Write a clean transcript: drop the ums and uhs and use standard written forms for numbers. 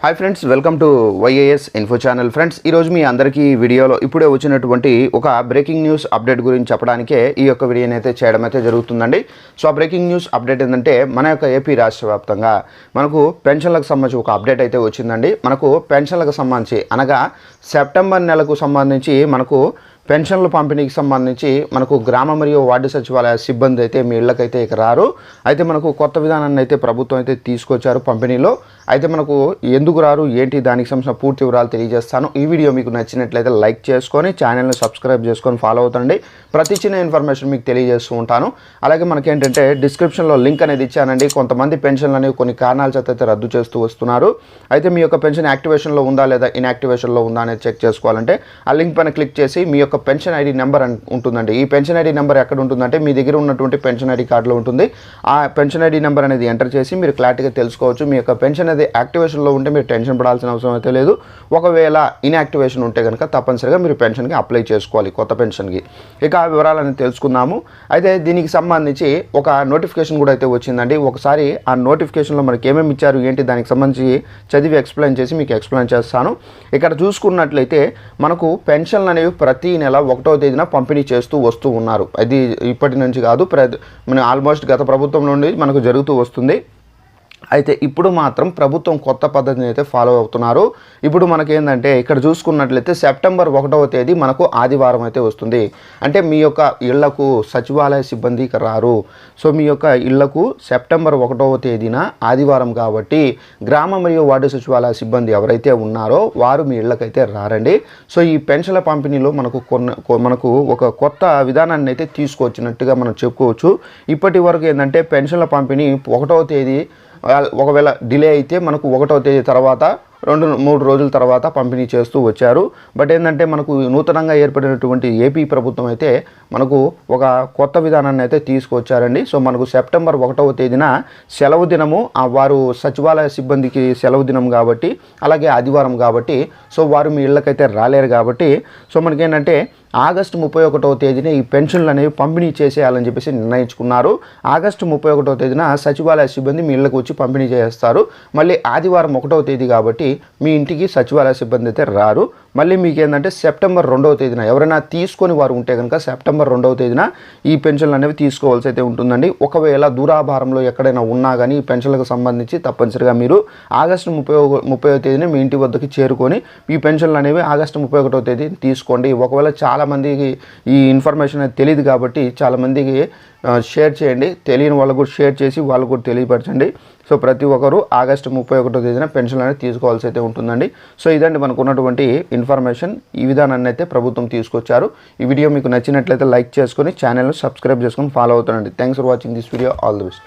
Hi friends, welcome to YAS info channel. Friends, ఈరోజు మీ అందరికీ వీడియోలో ఇప్పుడే వచ్చినటువంటి ఒక బ్రేకింగ్ న్యూస్ అప్డేట్ గురించి చెప్పడానికే ఈ యొక్క వీడియోని అయితే చేయడం అయితే జరుగుతుందండి. సో ఆ బ్రేకింగ్ న్యూస్ అప్డేట్ ఏంటంటే, మన యొక్క ఏపీ రాష్ట్ర వ్యాప్తంగా మనకు పెన్షన్లకు సంబంధించి ఒక అప్డేట్ అయితే వచ్చిందండి. మనకు పెన్షన్లకు సంబంధించి అనగా సెప్టెంబర్ నెలకు సంబంధించి మనకు పెన్షన్ల పంపిణీకి సంబంధించి మనకు గ్రామ మరియు వార్డు సచివాలయ సిబ్బంది అయితే మీ ఇళ్ళకైతే ఇక రారు. అయితే మనకు కొత్త విధానాన్ని అయితే ప్రభుత్వం అయితే తీసుకొచ్చారు పంపిణీలో. అయితే మనకు ఎందుకు రారు ఏంటి దానికి సంబంధించిన పూర్తి వివరాలు తెలియజేస్తాను. ఈ వీడియో మీకు నచ్చినట్లయితే లైక్ చేసుకొని ఛానల్ని సబ్స్క్రైబ్ చేసుకొని ఫాలో అవుతండి. ప్రతి చిన్న ఇన్ఫర్మేషన్ మీకు తెలియజేస్తూ ఉంటాను. అలాగే మనకేంటంటే డిస్క్రిప్షన్లో లింక్ అనేది ఇచ్చానండి. కొంతమంది పెన్షన్లు అనేవి కొన్ని కారణాల చేత అయితే రద్దు చేస్తూ వస్తున్నారు. అయితే మీ యొక్క పెన్షన్ యాక్టివేషన్లో ఉందా లేదా ఇన్యాక్టివేషన్లో ఉందా అనేది చెక్ చేసుకోవాలంటే ఆ లింక్ పైన క్లిక్ చేసి మీ యొక్క పెన్షన్ ఐడి నెంబర్ ఉంటుందండి. ఈ పెన్షన్ ఐడి నెంబర్ ఎక్కడ ఉంటుందంటే మీ దగ్గర ఉన్నటువంటి పెన్షన్ ఐడి కార్డులో ఉంటుంది. ఆ పెన్షన్ ఐడి నెంబర్ అనేది ఎంటర్ చేసి మీరు క్లారిటీగా తెలుసుకోవచ్చు. మీ యొక్క పెన్షన్ అనేది యాక్టివేషన్లో ఉంటే మీరు టెన్షన్ పడాల్సిన అవసరం అయితే లేదు. ఒకవేళ ఇన్యాక్టివేషన్ ఉంటే కనుక తప్పనిసరిగా మీరు పెన్షన్కి అప్లై చేసుకోవాలి, కొత్త పెన్షన్కి. ఇక ఆ వివరాలను తెలుసుకుందాము. అయితే దీనికి సంబంధించి ఒక నోటిఫికేషన్ కూడా అయితే వచ్చిందండి. ఒకసారి ఆ నోటిఫికేషన్లో మనకి ఏమేమి ఇచ్చారు ఏంటి దానికి సంబంధించి చదివి ఎక్స్ప్లెయిన్ చేసి మీకు ఎక్స్ప్లెయిన్ చేస్తాను. ఇక్కడ చూసుకున్నట్లయితే మనకు పెన్షన్లు అనేవి ప్రతి నెల 1వ తేదీన పంపిణీ చేస్తూ వస్తూ ఉన్నారు. అది ఇప్పటి నుంచి కాదు, మన ఆల్మోస్ట్ గత ప్రభుత్వం నుండి మనకు జరుగుతూ వస్తుంది. అయితే ఇప్పుడు మాత్రం ప్రభుత్వం కొత్త పద్ధతిని అయితే ఫాలో అవుతున్నారు. ఇప్పుడు మనకేంటంటే ఇక్కడ చూసుకున్నట్లయితే సెప్టెంబర్ 1వ తేదీ మనకు ఆదివారం అయితే వస్తుంది. అంటే మీ యొక్క ఇళ్లకు సచివాలయ సిబ్బంది రారు. సో మీ యొక్క ఇళ్లకు సెప్టెంబర్ 1వ తేదీన ఆదివారం కాబట్టి గ్రామ మరియు వార్డు సచివాలయ సిబ్బంది ఎవరైతే ఉన్నారో వారు మీ ఇళ్లకైతే రారండి. సో ఈ పెన్షన్ల పంపిణీలో మనకు ఒక కొత్త విధానాన్ని అయితే తీసుకొచ్చినట్టుగా మనం చెప్పుకోవచ్చు. ఇప్పటి వరకు ఏంటంటే పెన్షన్ల పంపిణీ 1వ తేదీ ఒకవేళ డిలే అయితే మనకు 1వ తేదీ తర్వాత 2-3 రోజుల తర్వాత పంపిణీ చేస్తూ వచ్చారు. బట్ ఏంటంటే మనకు నూతనంగా ఏర్పడినటువంటి ఏపీ ప్రభుత్వం అయితే మనకు ఒక కొత్త విధానాన్ని అయితే తీసుకొచ్చారండి. సో మనకు సెప్టెంబర్ 1వ తేదీన సెలవు దినము, వారు సచివాలయ సిబ్బందికి సెలవు దినం కాబట్టి, అలాగే ఆదివారం కాబట్టి సో వారు మీ ఇళ్ళకైతే రాలేరు కాబట్టి సో మనకేంటంటే ఆగస్టు 31వ తేదీన ఈ పెన్షన్లు అనేవి పంపిణీ చేసేయాలని చెప్పేసి నిర్ణయించుకున్నారు. ఆగస్టు 31వ తేదీన సచివాలయ సిబ్బంది మీ ఇళ్ళకు వచ్చి పంపిణీ చేస్తారు. మళ్ళీ ఆదివారం 1వ తేదీ కాబట్టి మీ ఇంటికి సచివాలయ సిబ్బంది అయితే రారు. మళ్ళీ మీకు ఏంటంటే సెప్టెంబర్ 2వ తేదీన ఎవరైనా తీసుకొని వారు ఉంటే కనుక సెప్టెంబర్ 2వ తేదీన ఈ పెన్షన్లు అనేవి తీసుకోవాల్సి అయితే ఉంటుందండి. ఒకవేళ దూరాభారంలో ఎక్కడైనా ఉన్నా కానీ ఈ పెన్షన్లకు సంబంధించి తప్పనిసరిగా మీరు ఆగస్టు 30వ తేదీన మీ ఇంటి వద్దకు చేరుకొని ఈ పెన్షన్లు అనేవి ఆగస్టు 31వ తేదీ తీసుకోండి. ఒకవేళ చాలామందికి ఈ ఇన్ఫర్మేషన్ అనేది తెలియదు కాబట్టి చాలామందికి షేర్ చేయండి. తెలియని వాళ్ళకు కూడా షేర్ చేసి వాళ్ళకు కూడా తెలియపరచండి. సో ప్రతి ఒక్కరు ఆగస్టు 31వ తేదీన పెన్షన్ అనేది తీసుకోవాల్సి అయితే ఉంటుందండి. సో ఇదండి మనకు ఉన్నటువంటి ఇన్ఫర్మేషన్. ఈ విధానాన్ని అయితే ప్రభుత్వం తీసుకొచ్చారు. ఈ వీడియో మీకు నచ్చినట్లయితే లైక్ చేసుకొని ఛానల్ను సబ్స్క్రైబ్ చేసుకొని ఫాలో అవుతానండి. Thanks for watching this video. All the best.